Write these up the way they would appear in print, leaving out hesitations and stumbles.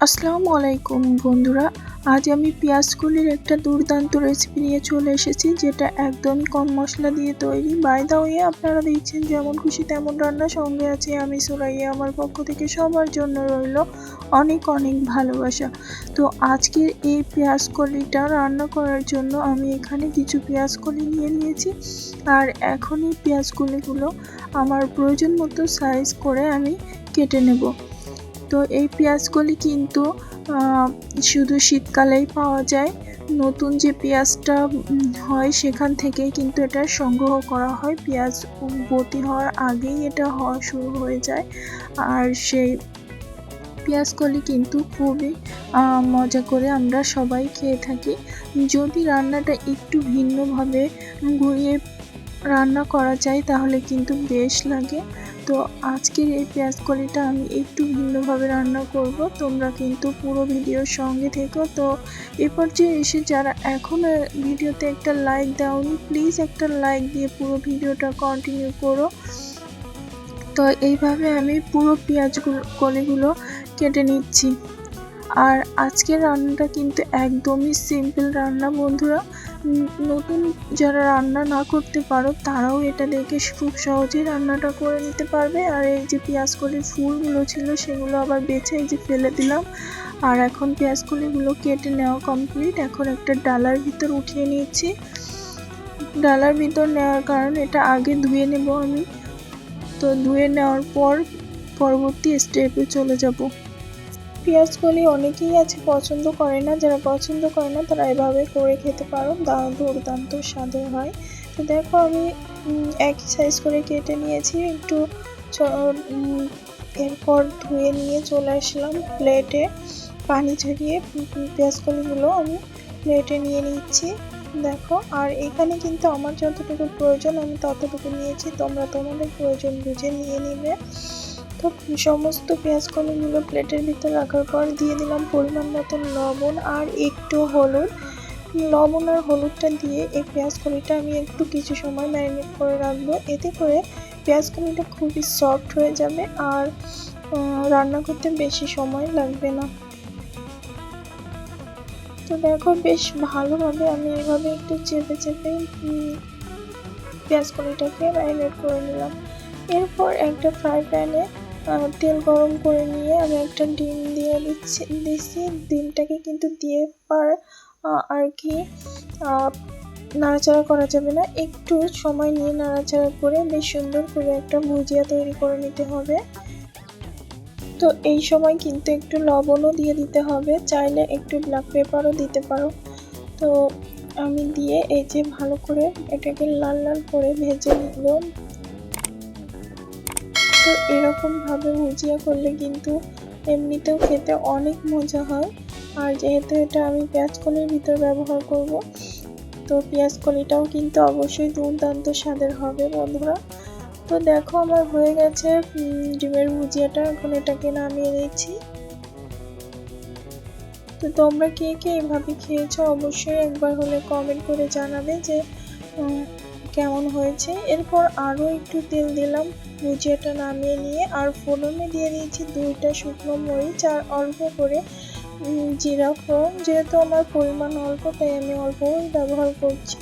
আসসালামু আলাইকুম বন্ধুরা, আজ আমি পেঁয়াজ কলির একটা দুর্দান্ত রেসিপি নিয়ে চলে এসেছি, যেটা একদমই কম মশলা দিয়ে তৈরি। বাই দা ওয়ে, আপনারা দেখছেন যেমন খুশি তেমন রান্না, সঙ্গে আছি আমি সুরাইয়া। আমার পক্ষ থেকে সবার জন্য রইল অনেক অনেক ভালোবাসা। তো আজকের এই পেঁয়াজ কলিটা রান্না করার জন্য আমি এখানে কিছু পেঁয়াজ কলি নিয়ে নিয়েছি, আর এখন এই পেঁয়াজ কলিগুলো আমার প্রয়োজন মতো সাইজ করে আমি কেটে নেব। তো এই পেঁয়াজগুলি কিন্তু শুধু শীতকালেই পাওয়া যায়। নতুন যে পেঁয়াজটা হয় সেখান থেকেই কিন্তু এটা সংগ্রহ করা হয়। পেঁয়াজ বতি হওয়ার আগেই এটা হওয়া শুরু হয়ে যায়, আর সেই পেঁয়াজকলি কিন্তু খুবই মজা করে আমরা সবাই খেয়ে থাকি। যদি রান্নাটা একটু ভিন্নভাবে ঘুরিয়ে রান্না করা যায় তাহলে কিন্তু বেশ লাগে। তো আজকের এই পেঁয়াজ কলিটা আমি একটু ভিন্নভাবে রান্না করব, তোমরা কিন্তু পুরো ভিডিওর সঙ্গে থেকো। তো এ পর্যায়ে এসে যারা এখনও ভিডিওতে একটা লাইক দাওনি, প্লিজ একটা লাইক দিয়ে পুরো ভিডিওটা কন্টিনিউ করো। তো এইভাবে আমি পুরো পেঁয়াজ কলিগুলো কেটে নিচ্ছি। আর আজকের রান্নাটা কিন্তু একদমই সিম্পল রান্না বন্ধুরা। নতুন যারা রান্না না করতে পারো তারাও এটা দেখে খুব সহজেই রান্নাটা করে নিতে পারবে। আর এই যে পেঁয়াজকলির ফুলগুলো ছিল সেগুলো আবার বেছে এই যে ফেলে দিলাম। আর এখন পেঁয়াজকলিগুলো কেটে নেওয়া কমপ্লিট। এখন একটা ডালার ভিতর উঠিয়ে নিয়েছি। ডালার ভিতর নেওয়ার কারণ এটা আগে ধুয়ে নেব আমি। তো ধুয়ে নেওয়ার পর পরবর্তী স্টেপে চলে যাব। পেঁয়াজকলি অনেকেই আছে পছন্দ করে না, যারা পছন্দ করে না তারা এভাবে করে খেতে পারো, দুর্দান্ত স্বাদের হয়। তো দেখো আমি একই সাইজ করে কেটে নিয়েছি একটু। এরপর ধুয়ে নিয়ে চলে আসলাম প্লেটে, পানি ঝরিয়ে পেঁয়াজকলিগুলো আমি প্লেটে নিয়ে নিচ্ছি। দেখো, আর এখানে কিন্তু আমার যতটুকু প্রয়োজন আমি ততটুকু নিয়েছি, তোমরা তোমাদের প্রয়োজন বুঝে নিয়ে নিবে। তো সমস্ত পেঁয়াজকলিগুলো প্লেটের ভিতর রাখার পর দিয়ে দিলাম পরিমাণ মতো লবণ আর একটু হলুদ। লবণ আর হলুদটা দিয়ে এই পেঁয়াজকলিটা আমি একটু কিছু সময় ম্যারিনেট করে রাখবো। এতে করে পেঁয়াজকলিটা খুবই সফট হয়ে যাবে আর রান্না করতে বেশি সময় লাগবে না। তো দেখো, বেশ ভালোভাবে আমি এভাবে একটু চেপে চেপে পেঁয়াজকলিটাকে ম্যারিনেট করে নিলাম। এরপর একটা ফ্রাই প্যানে তেল গরম করে নিয়ে আমি একটা ডিম দিয়ে দিচ্ছি। ডিমটাকে কিন্তু দিয়ে আর কি নাড়াচাড়া করা যাবে না, একটু সময় নিয়ে নাড়াচাড়া করে বেশ সুন্দর করে একটা ভুজিয়া তৈরি করে নিতে হবে। তো এই সময় কিন্তু একটু লবণও দিয়ে দিতে হবে, চাইলে একটু ব্ল্যাক পেপারও দিতে পারো। তো আমি দিয়ে এই যে ভালো করে এটাকে লাল লাল করে ভেজে নিব। তো এরকমভাবে ভুজিয়া করলে কিন্তু এমনিতেও খেতে অনেক মজা হয়। আর যেহেতু এটা আমি পেঁয়াজকলির ভিতর ব্যবহার করব, তো পেঁয়াজকলিটাও কিন্তু অবশ্যই দুর্দান্ত স্বাদের হবে বন্ধুরা। তো দেখো আমার হয়ে গেছে ডিমের ভুজিয়াটা, এখন এটাকে নামিয়ে নিচ্ছি। তো তোমরা কে কে এভাবে খেয়েছো অবশ্যই একবার হলে কমেন্ট করে জানাবে যে কেমন হয়েছে। এরপর আরও একটু তেল দিলাম ভুজিয়াটা নামিয়ে নিয়ে, আর ফোড়নে দিয়ে দিয়েছি 2টা শুকনো মরিচ আর অল্প করে জিরা ফোড়ন। যেহেতু আমার পরিমাণ অল্প তাই আমি অল্পই ব্যবহার করছি।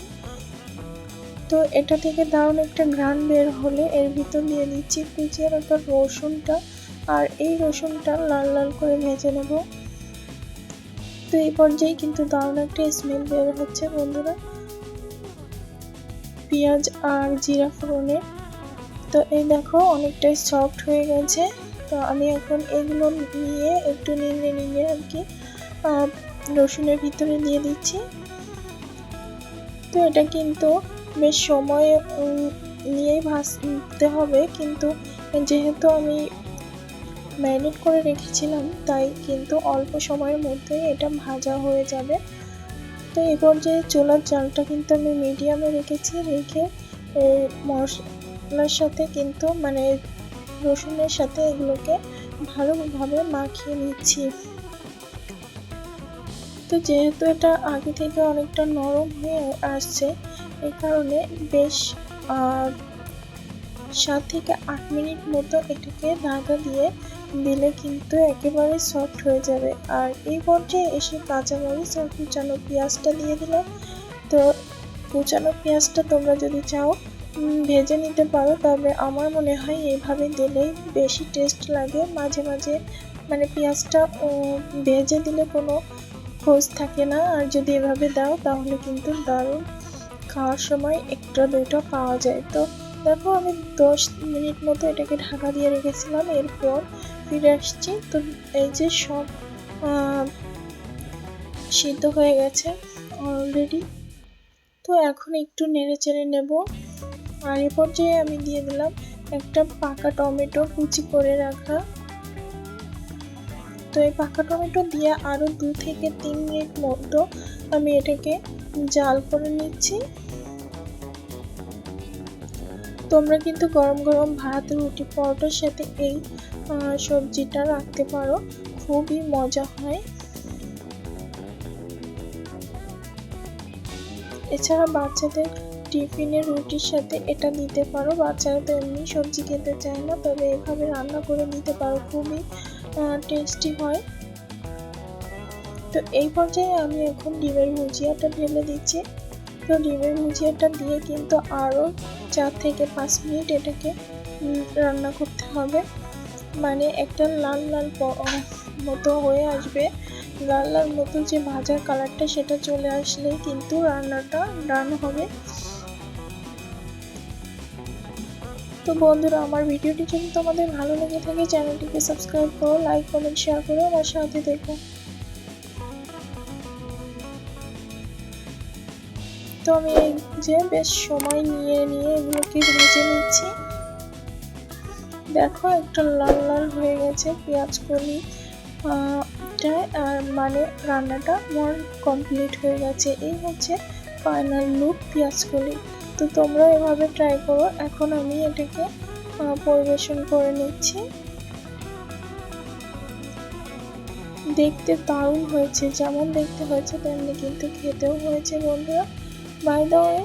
তো এটা থেকে দারুণ একটা ঘ্রাণ বের হলে এর ভিতর দিয়ে দিচ্ছি কুচিয়ে রাখা রসুনটা, আর এই রসুনটা লাল লাল করে ভেজে নেব। তো এই পর্যায়ে কিন্তু দারুণ একটা স্মেল বের হচ্ছে বন্ধুরা পেঁয়াজ আর জিরা ফোড়নে। তো এই দেখো অনেকটাই সফট হয়ে গেছে। তো আমি এখন এগুলো নিয়ে একটু নিয়ে আর কি রসুনের ভিতরে দিয়ে দিচ্ছি। তো এটা কিন্তু বেশ সময় নিয়েই ভাজতে হবে, কিন্তু যেহেতু আমি ম্যারিনেট করে রেখেছিলাম তাই কিন্তু অল্প সময়ের মধ্যেই এটা ভাজা হয়ে যাবে। তো এই পর্যায়ে চুলার জালটা কিন্তু আমি মিডিয়ামে রেখেছি, রেখে মশলার সাথে কিন্তু মানে রসুনের সাথে এগুলোকে ভালোভাবে মাখিয়ে নিচ্ছি। তো যেহেতু এটা আগে থেকে অনেকটা নরম হয়ে আসছে, এই কারণে বেশ 7 থেকে 8 মিনিট মতো এটাকে ঢাকা দিয়ে দিলে কিন্তু একেবারে সফট হয়ে যাবে। আর এই পর্যায়ে এসে কাঁচামরিচ আর কুচানো পেঁয়াজটা দিয়ে দিলাম। তো কুচানো পেঁয়াজটা তোমরা যদি চাও ভেজে নিতে পারো, তবে আমার মনে হয় এইভাবে দিলেই বেশি টেস্ট লাগে। মাঝে মাঝে মানে পেঁয়াজটা ভেজে দিলে কোনো খোঁজ থাকে না, আর যদি এভাবে দাও তাহলে কিন্তু দারুণ খাওয়ার সময় একটা দুটো পাওয়া যায়। তো দেখো আমি 10 মিনিট মতো এটাকে ঢাকা দিয়ে রেখেছিলাম, এরপর ফিরে আসছি। তো এই যে সব সিদ্ধ হয়ে গেছে অলরেডি। তো এখন একটু নেড়ে চেড়ে নেব। আর এ পর্যায়ে আমি দিয়ে দিলাম একটা পাকা টমেটো কুচি করে রাখা। তো এই পাকা টমেটো দিয়ে আরও 2 থেকে 3 মিনিট মতো আমি এটাকে জাল করে নিচ্ছি। তোমরা কিন্তু গরম গরম ভাত, রুটি, পরোটার সাথে এই সবজিটা রাখতে পারো, খুবই মজা হয়। এছাড়া বাচ্চাদের টিফিনের রুটির সাথে এটা দিতে পারো। বাচ্চারা তো এমনি সবজি খেতে চায় না, তবে এভাবে রান্না করে দিতে পারো, খুবই টেস্টি হয়। তো এই পর্যায়ে আমি এখন ডিমের ভুজিয়াটা ঢেলে দিচ্ছি। তো ডিমের ভুজিয়াটা দিয়ে কিন্তু আরও 4 থেকে 5 মিনিট এটাকে রান্না করতে হবে। মানে একটা লাল লাল মতো হয়ে আসবে, লাল লাল মতো যে ভাজার কালারটা সেটা চলে আসলেই কিন্তু রান্নাটা ডান হবে। তো বন্ধুরা, আমার ভিডিওটি যদি তোমাদের ভালো লেগে থাকে চ্যানেলটিকে সাবস্ক্রাইব করো, লাইক কমেন্ট শেয়ার করো, আমার সাথে দেখো। তো আমি এই যে বেশ সময় নিয়ে এগুলোকে ভেজে নিচ্ছি। দেখো একটা লাল লাল হয়ে গেছে পেঁয়াজ কলি, আর মানে রান্নাটা আমার কমপ্লিট হয়ে গেছে। এই হচ্ছে ফাইনাল লুক পেঁয়াজ কলি। তো তোমরা এভাবে ট্রাই করো। এখন আমি এটাকে পরিবেশন করে নিচ্ছি। দেখতে দারুণ হয়েছে, যেমন দেখতে হয়েছে তেমনি কিন্তু খেতেও হয়েছে বন্ধুরা। বাই দ্য ওয়ে,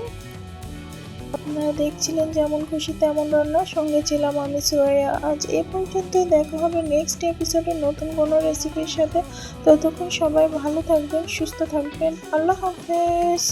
আপনারা দেখছিলেন যেমন খুশি তেমন রান্না, সঙ্গে ছিলাম আমি সুরাইয়া। আজ এ পর্যন্তই, দেখা হবে নেক্সট এপিসোডে নতুন কোনো রেসিপির সাথে। ততক্ষণ সবাই ভালো থাকবেন, সুস্থ থাকবেন। আল্লাহ হাফেজ।